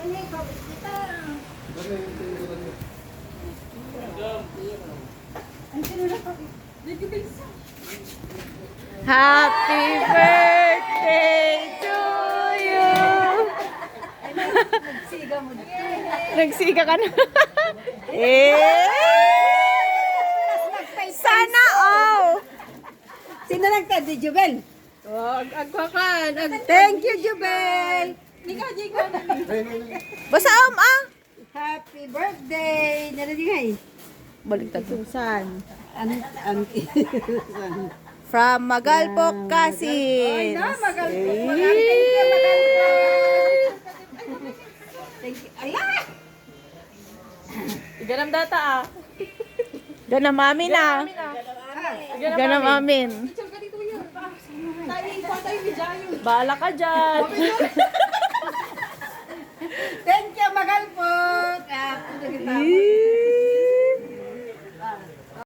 Happy birthday to you. Nagsiga ka na. Sana all. Sino nagtadi, Jubel? Agwakan. Thank you, Jubel! Basta Happy birthday! Nalalingay. Baliktad to. Susan. Auntie. From Magalpok, Casin. Magalpok. Thank you. Ala! Ganam data Ganam amin Ganam amin. Bahala ka dyan.